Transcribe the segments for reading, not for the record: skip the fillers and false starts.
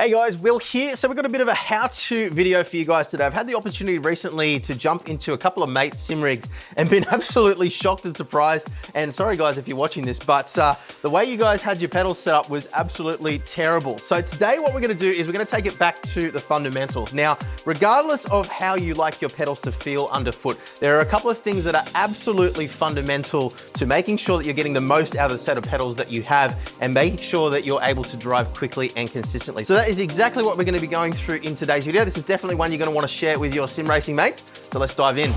Hey guys, Will here. So we've got a bit of a how-to video for you guys today. I've had the opportunity recently to jump into a couple of mates' sim rigs and been absolutely shocked and surprised. And sorry guys if you're watching this, but the way you guys had your pedals set up was absolutely terrible. So today what we're gonna do is we're gonna take it back to the fundamentals. Now, regardless of how you like your pedals to feel underfoot, there are a couple of things that are absolutely fundamental to making sure that you're getting the most out of the set of pedals that you have and making sure that you're able to drive quickly and consistently. So that is exactly what we're going to be going through in today's video. This is definitely one you're going to want to share with your sim racing mates. So let's dive in.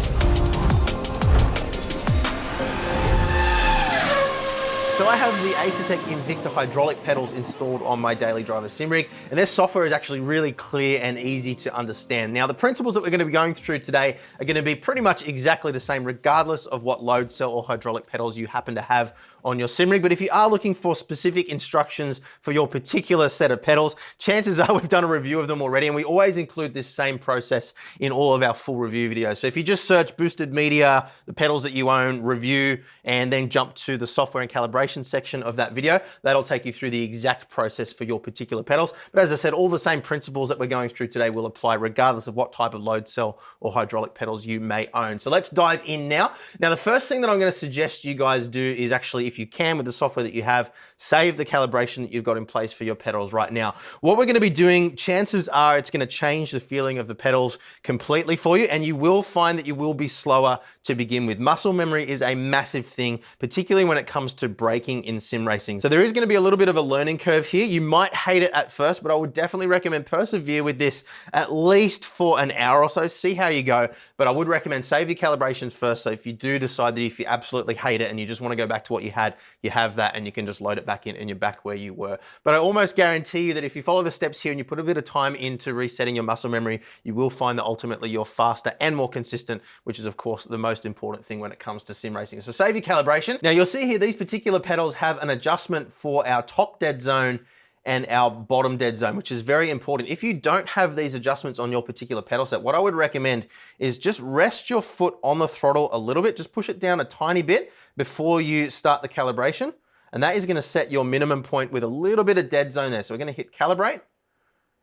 So I have the Acertec Invicta hydraulic pedals installed on my daily driver sim rig, and their software is actually really clear and easy to understand. Now, the principles that we're going to be going through today are going to be pretty much exactly the same, regardless of what load cell or hydraulic pedals you happen to have on your sim rig. But if you are looking for specific instructions for your particular set of pedals, chances are we've done a review of them already, and we always include this same process in all of our full review videos. So if you just search boosted media, the pedals that you own, review, and then jump to the software and calibration section of that video, that'll take you through the exact process for your particular pedals. But as I said, all the same principles that we're going through today will apply regardless of what type of load cell or hydraulic pedals you may own. So let's dive in now. Now, the first thing that I'm going to suggest you guys do is actually, if you can, with the software that you have, save the calibration that you've got in place for your pedals right now. What we're going to be doing, chances are it's going to change the feeling of the pedals completely for you, and you will find that you will be slower to begin with. Muscle memory is a massive thing, particularly when it comes to braking in sim racing. So there is going to be a little bit of a learning curve here. You might hate it at first, but I would definitely recommend persevere with this at least for an hour or so, see how you go. But I would recommend save your calibrations first. So if you do decide that if you absolutely hate it and you just want to go back to what you had, you have that and you can just load it back in and you're back where you were. But I almost guarantee you that if you follow the steps here and you put a bit of time into resetting your muscle memory, you will find that ultimately you're faster and more consistent, which is of course the most important thing when it comes to sim racing. So save your calibration. Now you'll see here, these particular pedals have an adjustment for our top dead zone and our bottom dead zone, which is very important. If you don't have these adjustments on your particular pedal set, what I would recommend is just rest your foot on the throttle a little bit, just push it down a tiny bit before you start the calibration. And that is gonna set your minimum point with a little bit of dead zone there. So we're gonna hit calibrate,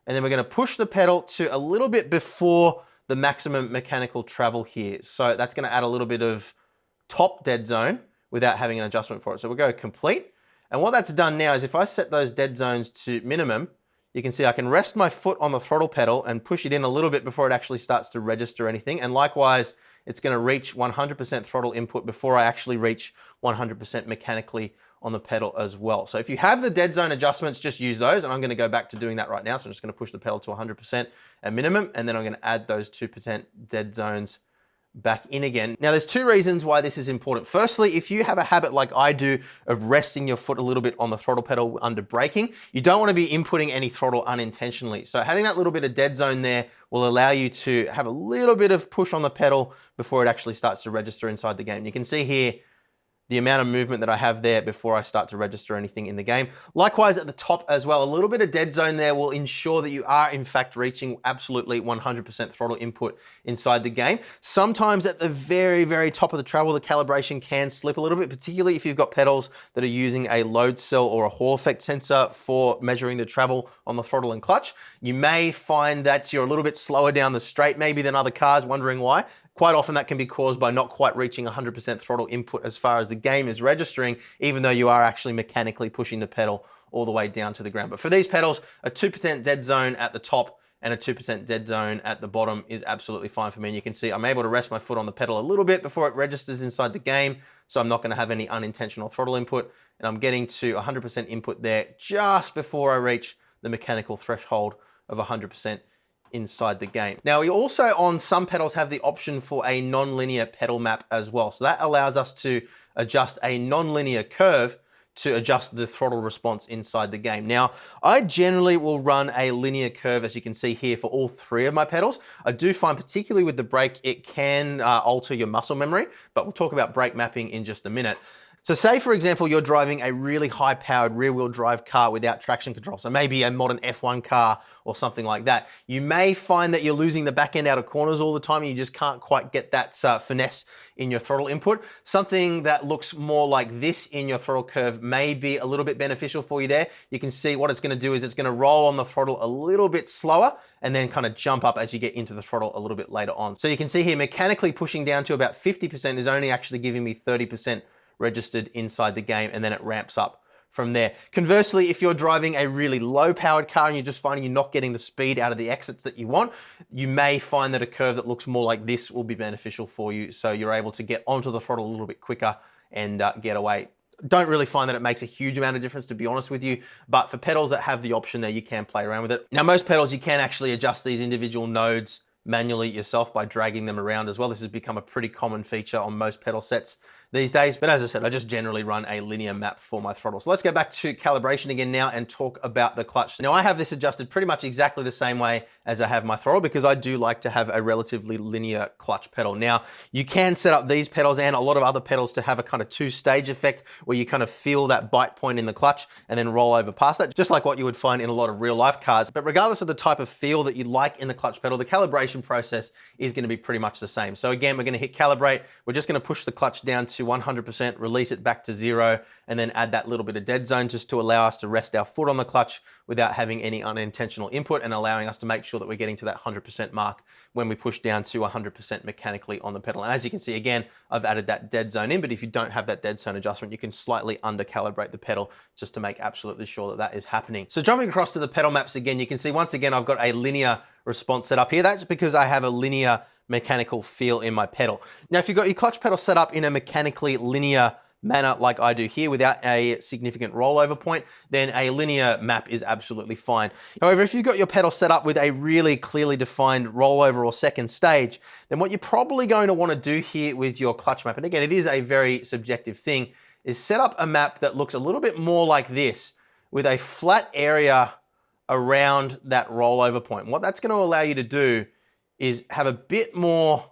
and then we're gonna push the pedal to a little bit before the maximum mechanical travel here. So that's gonna add a little bit of top dead zone without having an adjustment for it. So we'll go complete. And what that's done now is if I set those dead zones to minimum, you can see I can rest my foot on the throttle pedal and push it in a little bit before it actually starts to register anything. And likewise, it's gonna reach 100% throttle input before I actually reach 100% mechanically on the pedal as well. So if you have the dead zone adjustments, just use those. And I'm gonna go back to doing that right now. So I'm just gonna push the pedal to 100% at minimum, and then I'm gonna add those 2% dead zones back in again. Now there's two reasons why this is important. Firstly, if you have a habit like I do of resting your foot a little bit on the throttle pedal under braking, you don't want to be inputting any throttle unintentionally. So having that little bit of dead zone there will allow you to have a little bit of push on the pedal before it actually starts to register inside the game. You can see here the amount of movement that I have there before I start to register anything in the game. Likewise at the top as well, a little bit of dead zone there will ensure that you are in fact reaching absolutely 100% throttle input inside the game. Sometimes at the very, very top of the travel, the calibration can slip a little bit, particularly if you've got pedals that are using a load cell or a Hall effect sensor for measuring the travel on the throttle and clutch. You may find that you're a little bit slower down the straight maybe than other cars, wondering why. Quite often that can be caused by not quite reaching 100% throttle input as far as the game is registering, even though you are actually mechanically pushing the pedal all the way down to the ground. But for these pedals, a 2% dead zone at the top and a 2% dead zone at the bottom is absolutely fine for me. And you can see I'm able to rest my foot on the pedal a little bit before it registers inside the game, so I'm not gonna have any unintentional throttle input. And I'm getting to 100% input there just before I reach the mechanical threshold of 100% inside the game. Now we also on some pedals have the option for a non-linear pedal map as well. So that allows us to adjust a non-linear curve to adjust the throttle response inside the game. Now, I generally will run a linear curve, as you can see here, for all three of my pedals. I do find, particularly with the brake, it can alter your muscle memory, but we'll talk about brake mapping in just a minute. So say, for example, you're driving a really high-powered rear-wheel drive car without traction control, so maybe a modern F1 car or something like that. You may find that you're losing the back end out of corners all the time and you just can't quite get that finesse in your throttle input. Something that looks more like this in your throttle curve may be a little bit beneficial for you there. You can see what it's gonna do is it's gonna roll on the throttle a little bit slower and then kind of jump up as you get into the throttle a little bit later on. So you can see here, mechanically pushing down to about 50% is only actually giving me 30% registered inside the game, and then it ramps up from there. Conversely, if you're driving a really low powered car and you're just finding you're not getting the speed out of the exits that you want, you may find that a curve that looks more like this will be beneficial for you, so you're able to get onto the throttle a little bit quicker and get away. Don't really find that it makes a huge amount of difference, to be honest with you, but for pedals that have the option there, you can play around with it. Now, most pedals, you can actually adjust these individual nodes manually yourself by dragging them around as well. This has become a pretty common feature on most pedal sets these days. But as I said, I just generally run a linear map for my throttle. So let's go back to calibration again now and talk about the clutch. Now I have this adjusted pretty much exactly the same way as I have my throttle because I do like to have a relatively linear clutch pedal. Now you can set up these pedals and a lot of other pedals to have a kind of two-stage effect where you kind of feel that bite point in the clutch and then roll over past that, just like what you would find in a lot of real life cars. But regardless of the type of feel that you like in the clutch pedal, the calibration process is going to be pretty much the same. So again, we're going to hit calibrate. We're just going to push the clutch down to 100%, release it back to 0, and then add that little bit of dead zone just to allow us to rest our foot on the clutch without having any unintentional input and allowing us to make sure that we're getting to that 100% mark when we push down to 100% mechanically on the pedal. And as you can see, again, I've added that dead zone in, but if you don't have that dead zone adjustment, you can slightly under calibrate the pedal just to make absolutely sure that that is happening. So jumping across to the pedal maps again, you can see once again, I've got a linear response set up here. That's because I have a linear mechanical feel in my pedal. Now, if you've got your clutch pedal set up in a mechanically linear manner like I do here without a significant rollover point, then a linear map is absolutely fine. However, if you've got your pedal set up with a really clearly defined rollover or second stage, then what you're probably going to want to do here with your clutch map, and again, it is a very subjective thing, is set up a map that looks a little bit more like this with a flat area around that rollover point. And what that's going to allow you to do is have a bit more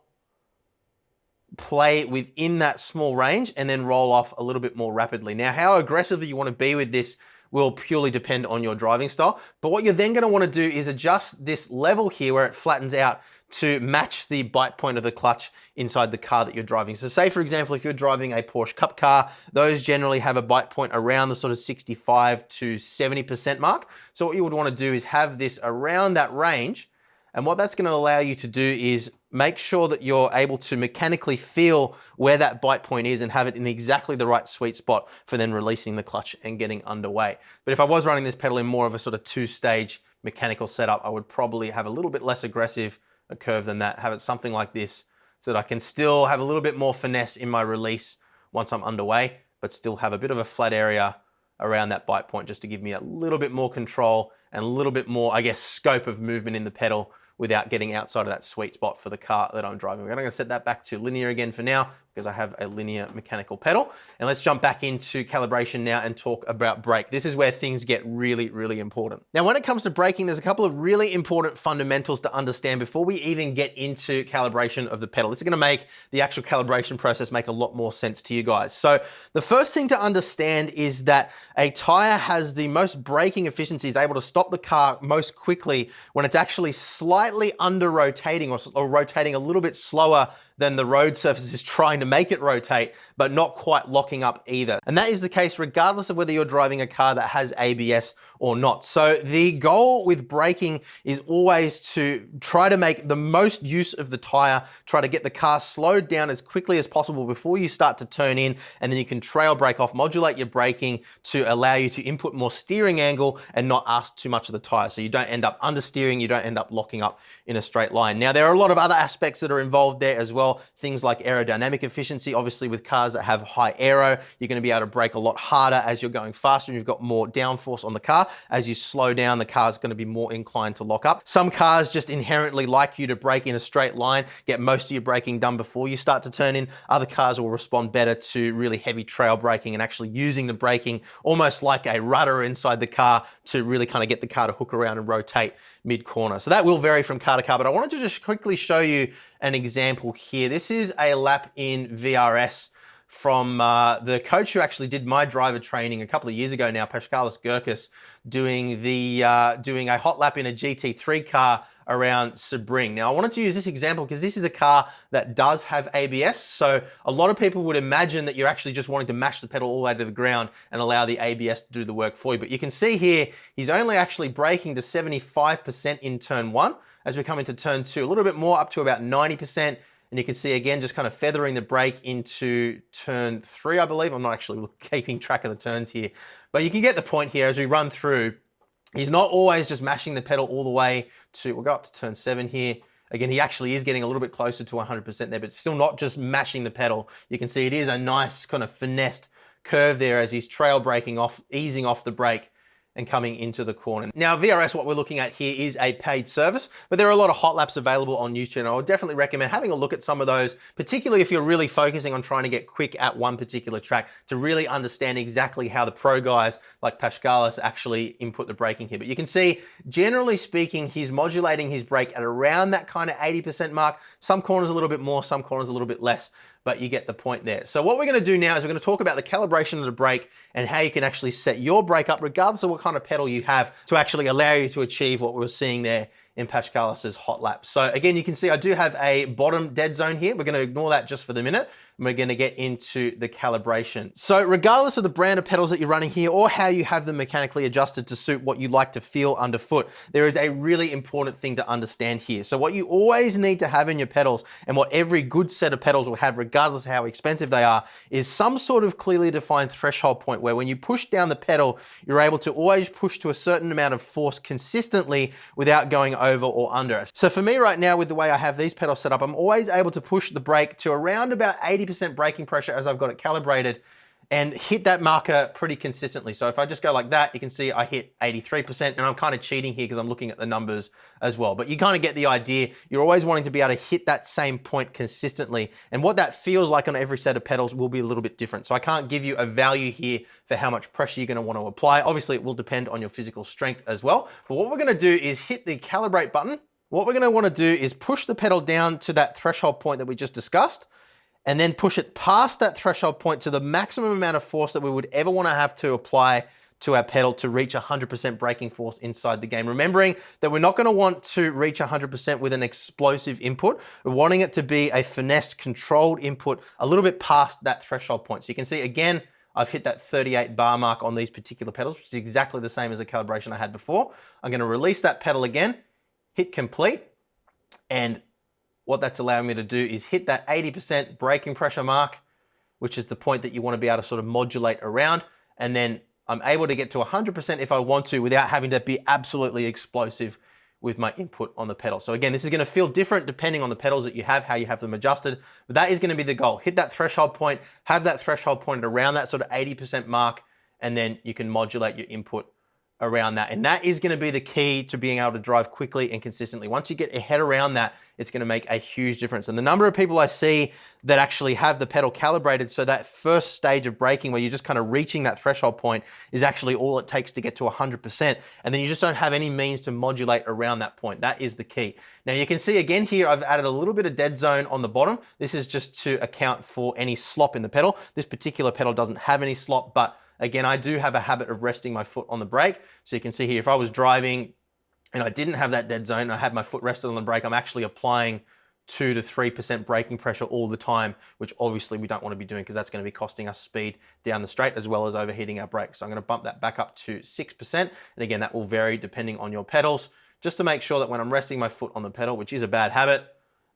play within that small range and then roll off a little bit more rapidly. Now, how aggressively you want to be with this will purely depend on your driving style. But what you're then going to want to do is adjust this level here where it flattens out to match the bite point of the clutch inside the car that you're driving. So say, for example, if you're driving a Porsche Cup car, those generally have a bite point around the sort of 65 to 70% mark. So what you would want to do is have this around that range. And what that's going to allow you to do is make sure that you're able to mechanically feel where that bite point is and have it in exactly the right sweet spot for then releasing the clutch and getting underway. But if I was running this pedal in more of a sort of two-stage mechanical setup, I would probably have a little bit less aggressive a curve than that, have it something like this so that I can still have a little bit more finesse in my release once I'm underway, but still have a bit of a flat area around that bite point just to give me a little bit more control and a little bit more, I guess, scope of movement in the pedal without getting outside of that sweet spot for the car that I'm driving. I'm going to set that back to linear again for now because I have a linear mechanical pedal. And let's jump back into calibration now and talk about brake. This is where things get really, really important. Now, when it comes to braking, there's a couple of really important fundamentals to understand before we even get into calibration of the pedal. This is going to make the actual calibration process make a lot more sense to you guys. So the first thing to understand is that a tire has the most braking efficiency, is able to stop the car most quickly when it's actually slightly under rotating or rotating a little bit slower than the road surface is trying to make it rotate, but not quite locking up either. And that is the case regardless of whether you're driving a car that has ABS or not. So the goal with braking is always to try to make the most use of the tire, try to get the car slowed down as quickly as possible before you start to turn in, and then you can trail brake off, modulate your braking to allow you to input more steering angle and not ask too much of the tire. So you don't end up understeering, you don't end up locking up in a straight line. Now, there are a lot of other aspects that are involved there as well. Things like aerodynamic efficiency. Obviously, with cars that have high aero, you're going to be able to brake a lot harder as you're going faster and you've got more downforce on the car. As you slow down, the car is going to be more inclined to lock up. Some cars just inherently like you to brake in a straight line, get most of your braking done before you start to turn in. Other cars will respond better to really heavy trail braking and actually using the braking almost like a rudder inside the car to really kind of get the car to hook around and rotate mid-corner. So that will vary from car to car, but I wanted to just quickly show you an example here. This is a lap in VRS from the coach who actually did my driver training a couple of years ago now, Pascalis Gurkis, doing a hot lap in a GT3 car around Sebring. Now, I wanted to use this example because this is a car that does have ABS. So a lot of people would imagine that you're actually just wanting to mash the pedal all the way to the ground and allow the ABS to do the work for you. But you can see here, he's only actually braking to 75% in turn 1. As we come into turn 2, a little bit more, up to about 90%. And you can see again, just kind of feathering the brake into turn 3, I believe. I'm not actually keeping track of the turns here, but you can get the point here as we run through. He's not always just mashing the pedal all the way to, we'll go up to turn 7 here. Again, he actually is getting a little bit closer to 100% there, but still not just mashing the pedal. You can see it is a nice kind of finessed curve there as he's trail braking off, easing off the brake and coming into the corner. Now, VRS, what we're looking at here is a paid service, but there are a lot of hot laps available on YouTube, and I would definitely recommend having a look at some of those, particularly if you're really focusing on trying to get quick at one particular track to really understand exactly how the pro guys like Pascalis actually input the braking here. But you can see, generally speaking, he's modulating his brake at around that kind of 80% mark. Some corners a little bit more, some corners a little bit less, but you get the point there. So what we're gonna do now is we're gonna talk about the calibration of the brake and how you can actually set your brake up, regardless of what kind of pedal you have, to actually allow you to achieve what we were seeing there in Pascalis's hot lap. So again, you can see I do have a bottom dead zone here. We're gonna ignore that just for the minute. And we're gonna get into the calibration. So regardless of the brand of pedals that you're running here or how you have them mechanically adjusted to suit what you like to feel underfoot, there is a really important thing to understand here. So what you always need to have in your pedals, and what every good set of pedals will have regardless of how expensive they are, is some sort of clearly defined threshold point where when you push down the pedal, you're able to always push to a certain amount of force consistently without going over or under. So for me right now, with the way I have these pedals set up, I'm always able to push the brake to around about 80% braking pressure as I've got it calibrated and hit that marker pretty consistently. So if I just go like that, you can see I hit 83%, and I'm kind of cheating here because I'm looking at the numbers as well. But you kind of get the idea. You're always wanting to be able to hit that same point consistently. And what that feels like on every set of pedals will be a little bit different. So I can't give you a value here for how much pressure you're going to want to apply. Obviously, it will depend on your physical strength as well. But what we're going to do is hit the calibrate button. What we're going to want to do is push the pedal down to that threshold point that we just discussed, and then push it past that threshold point to the maximum amount of force that we would ever want to have to apply to our pedal to reach 100% braking force inside the game. Remembering that we're not going to want to reach 100% with an explosive input. We're wanting it to be a finessed, controlled input a little bit past that threshold point. So you can see, again, I've hit that 38 bar mark on these particular pedals, which is exactly the same as the calibration I had before. I'm going to release that pedal again, hit complete, and what that's allowing me to do is hit that 80% braking pressure mark, which is the point that you want to be able to sort of modulate around. And then I'm able to get to 100% if I want to without having to be absolutely explosive with my input on the pedal. So again, this is going to feel different depending on the pedals that you have, how you have them adjusted, but that is going to be the goal. Hit that threshold point, have that threshold point around that sort of 80% mark, and then you can modulate your input around that. And that is going to be the key to being able to drive quickly and consistently. Once you get your head around that, it's going to make a huge difference. And the number of people I see that actually have the pedal calibrated, so that first stage of braking where you're just kind of reaching that threshold point is actually all it takes to get to 100%. And then you just don't have any means to modulate around that point. That is the key. Now you can see again here, I've added a little bit of dead zone on the bottom. This is just to account for any slop in the pedal. This particular pedal doesn't have any slop, but again, I do have a habit of resting my foot on the brake. So you can see here, if I was driving and I didn't have that dead zone, I had my foot rested on the brake, I'm actually applying 2 to 3% braking pressure all the time, which obviously we don't want to be doing because that's going to be costing us speed down the straight as well as overheating our brakes. So I'm going to bump that back up to 6%. And again, that will vary depending on your pedals, just to make sure that when I'm resting my foot on the pedal, which is a bad habit,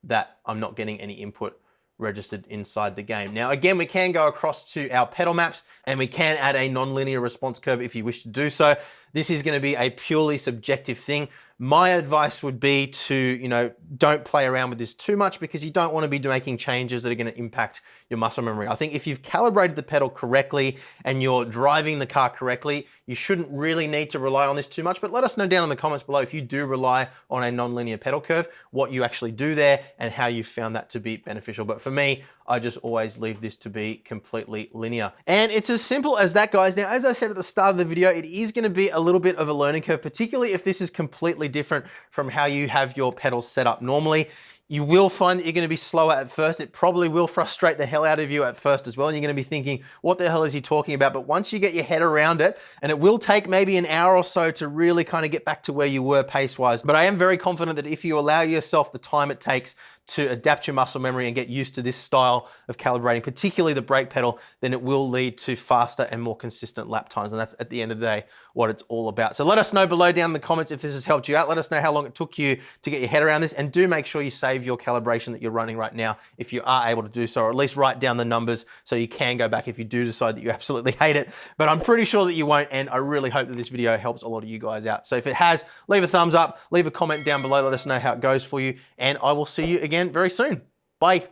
that I'm not getting any input registered inside the game. Now, again, we can go across to our pedal maps and we can add a non-linear response curve if you wish to do so. This is going to be a purely subjective thing. My advice would be to, don't play around with this too much because you don't want to be making changes that are going to impact your muscle memory. I think if you've calibrated the pedal correctly and you're driving the car correctly, you shouldn't really need to rely on this too much. But let us know down in the comments below if you do rely on a non-linear pedal curve, what you actually do there and how you found that to be beneficial. But for me, I just always leave this to be completely linear. And it's as simple as that, guys. Now, as I said at the start of the video, it is going to be a little bit of a learning curve, particularly if this is completely different from how you have your pedals set up normally. You will find that you're going to be slower at first. It probably will frustrate the hell out of you at first as well. And you're going to be thinking, what the hell is he talking about? But once you get your head around it, and it will take maybe an hour or so to really kind of get back to where you were pace-wise. But I am very confident that if you allow yourself the time it takes to adapt your muscle memory and get used to this style of calibrating, particularly the brake pedal, then it will lead to faster and more consistent lap times. And that's at the end of the day what it's all about. So let us know below down in the comments if this has helped you out. Let us know how long it took you to get your head around this, and do make sure you save your calibration that you're running right now if you are able to do so, or at least write down the numbers so you can go back if you do decide that you absolutely hate it. But I'm pretty sure that you won't, and I really hope that this video helps a lot of you guys out. So if it has, leave a thumbs up, leave a comment down below, let us know how it goes for you, and I will see you again very soon. Bye.